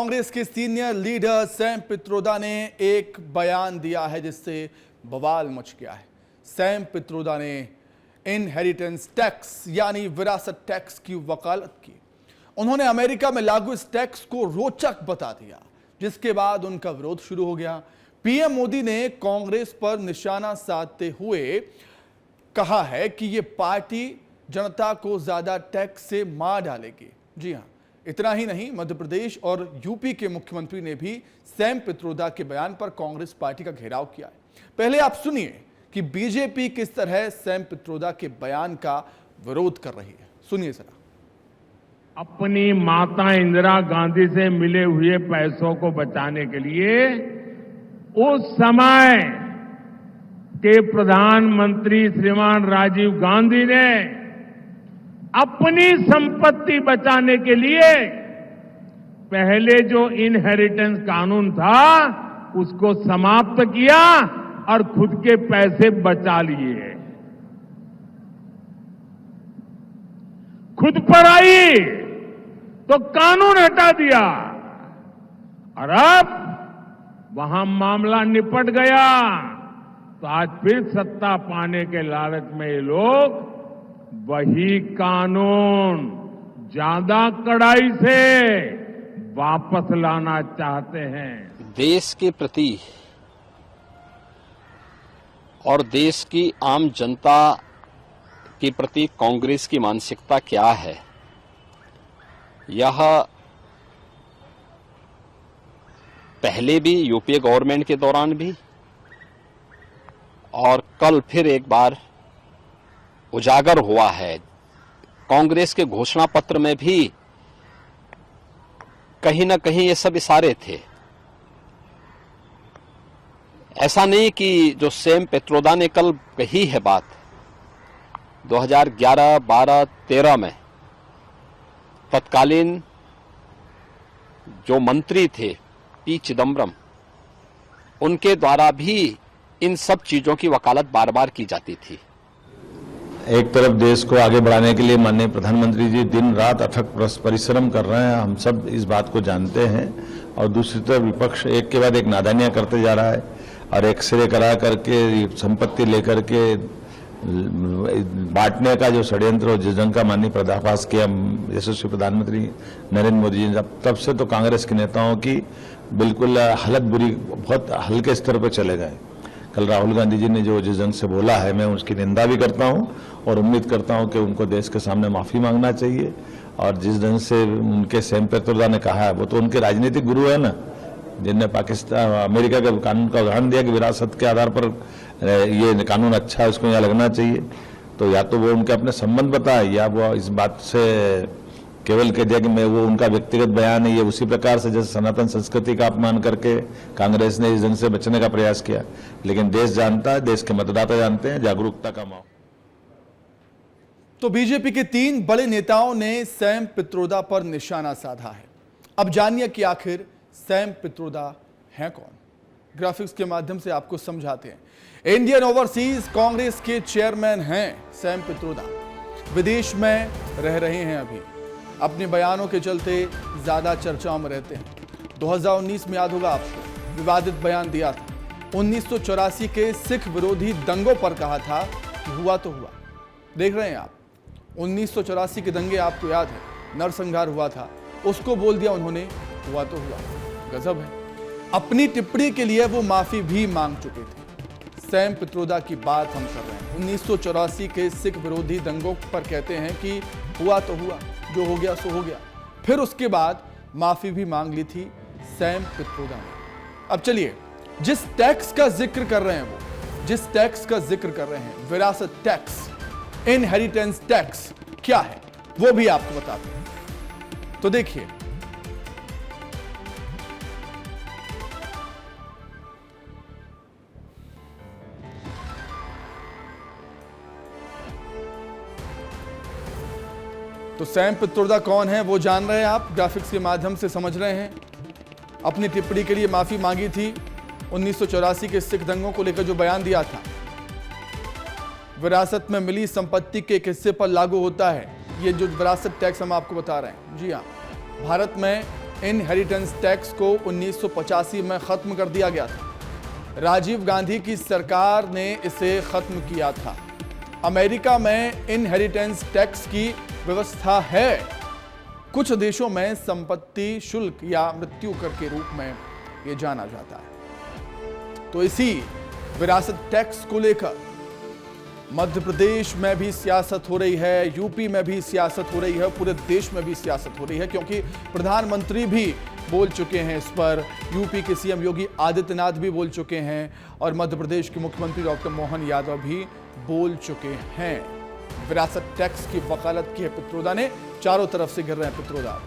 कांग्रेस के senior leader Sam Pitroda ने एक बयान दिया है जिससे बवाल मच गया है। सैम पित्रोदा ने इनहेरिटेंस टैक्स यानी विरासत टैक्स की वकालत की। उन्होंने अमेरिका में लागू इस टैक्स को रोचक बता दिया, जिसके बाद उनका विरोध शुरू हो गया। पीएम मोदी ने कांग्रेस पर निशाना साधते हुए कहा है कि यह पार्टी जनता को ज्यादा टैक्स से मार डालेगी। जी हां, इतना ही नहीं, मध्य प्रदेश और यूपी के मुख्यमंत्री ने भी सैम पित्रोदा के बयान पर कांग्रेस पार्टी का घेराव किया है। पहले आप सुनिए कि बीजेपी किस तरह सैम पित्रोदा के बयान का विरोध कर रही है। सुनिए जरा। अपनी माता इंदिरा गांधी से मिले हुए पैसों को बचाने के लिए उस समय के प्रधानमंत्री श्रीमान राजीव गांधी ने अपनी संपत्ति बचाने के लिए पहले जो इनहेरिटेंस कानून था उसको समाप्त किया और खुद के पैसे बचा लिए। खुद पर आई तो कानून हटा दिया और अब वहां मामला निपट गया तो आज फिर सत्ता पाने के लालच में ये लोग वही कानून ज्यादा कड़ाई से वापस लाना चाहते हैं। देश के प्रति और देश की आम जनता के प्रति कांग्रेस की मानसिकता क्या है, यह पहले भी यूपीए गवर्नमेंट के दौरान भी और कल फिर एक बार उजागर हुआ है। कांग्रेस के घोषणा पत्र में भी कहीं न कहीं ये सब इशारे थे। ऐसा नहीं कि जो सैम पित्रोदा ने कल कही है बात 2011, 12, 13 में तत्कालीन जो मंत्री थे पी चिदम्बरम, उनके द्वारा भी इन सब चीजों की वकालत बार बार की जाती थी। एक तरफ देश को आगे बढ़ाने के लिए माननीय प्रधानमंत्री जी दिन रात अथक परिश्रम कर रहे हैं, हम सब इस बात को जानते हैं, और दूसरी तरफ विपक्ष एक के बाद एक नादानियां करते जा रहा है और एक्सरे करा करके संपत्ति लेकर के बांटने का जो षड्यंत्र और जिस ढंग का माननीय पर्दाफाश किया यशस्वी प्रधानमंत्री नरेंद्र मोदी जी, तब से तो कांग्रेस के नेताओं की बिल्कुल हालत बुरी, बहुत हल्के स्तर पर चले गए। कल राहुल गांधी जी ने जो जिस ढंग से बोला है, मैं उसकी निंदा भी करता हूं और उम्मीद करता हूं कि उनको देश के सामने माफी मांगना चाहिए। और जिस ढंग से उनके सैम पित्रोदा ने कहा है, वो तो उनके राजनीतिक गुरु है ना, जिनने पाकिस्तान अमेरिका के कानून का उदाहरण दिया कि विरासत के आधार पर ये कानून अच्छा है, उसको यहाँ लगना चाहिए। तो या तो वो उनके अपने संबंध बताए या वो इस बात से केवल कह दिया कि मैं वो उनका व्यक्तिगत बयान है। ये उसी प्रकार से जैसे सनातन संस्कृति का अपमान करके कांग्रेस ने इस ढंग से बचने का प्रयास किया। लेकिन देश जानता है, देश के मतदाता जानते हैं, जागरूकता का माहौल। तो बीजेपी के 3 बड़े नेताओं ने सैम पित्रोदा पर निशाना साधा है। अब जानिए कि आखिर सैम पित्रोदा हैं कौन। ग्राफिक्स के माध्यम से आपको समझाते हैं। इंडियन ओवरसीज कांग्रेस के चेयरमैन हैं सैम पित्रोदा। विदेश में रह रहे हैं, अभी अपने बयानों के चलते ज्यादा चर्चाओं में रहते हैं। 2019 में याद होगा आपको, विवादित बयान दिया था। 1984 के सिख विरोधी दंगों पर कहा था कि हुआ तो हुआ। देख रहे हैं आप, 1984 के दंगे आपको याद है, नरसंहार हुआ था, उसको बोल दिया उन्होंने हुआ तो हुआ। गजब है। अपनी टिप्पणी के लिए वो माफी भी मांग चुके थे। सैम पित्रोदा की बात हम कर रहे हैं। 1984 के सिख विरोधी दंगों पर कहते हैं कि हुआ तो हुआ, जो हो गया सो हो गया। फिर उसके बाद माफी भी मांग ली थी सैम पित्रोदा ने। अब चलिए, जिस टैक्स का जिक्र कर रहे हैं वो, जिस टैक्स का जिक्र कर रहे हैं, विरासत टैक्स, इनहेरिटेंस टैक्स क्या है वो भी आपको बताते हैं। तो देखिए, तो सैम पित्रोदा कौन है वो जान रहे हैं आप, ग्राफिक्स के माध्यम से समझ रहे हैं। अपनी टिप्पणी के लिए माफी मांगी थी। 1984 के सिख दंगों को लेकर जो बयान दिया था, विरासत में मिली संपत्ति के एक हिस्से पर लागू होता है ये जो विरासत टैक्स हम आपको बता रहे हैं। जी हाँ, भारत में इनहेरिटेंस टैक्स को 1985 में खत्म कर दिया गया था। राजीव गांधी की सरकार ने इसे खत्म किया था। अमेरिका में इनहेरिटेंस टैक्स की व्यवस्था है। कुछ देशों में संपत्ति शुल्क या मृत्यु कर के रूप में यह जाना जाता है। तो इसी विरासत टैक्स को लेकर मध्य प्रदेश में भी सियासत हो रही है, यूपी में भी सियासत हो रही है, पूरे देश में भी सियासत हो रही है, क्योंकि प्रधानमंत्री भी बोल चुके हैं इस पर, यूपी के सीएम योगी आदित्यनाथ भी बोल चुके हैं और मध्य प्रदेश के मुख्यमंत्री डॉक्टर मोहन यादव भी बोल चुके हैं। विरासत टैक्स की वकालत की है पित्रोदा ने, चारों तरफ से गिर रहे हैं पित्रोदा।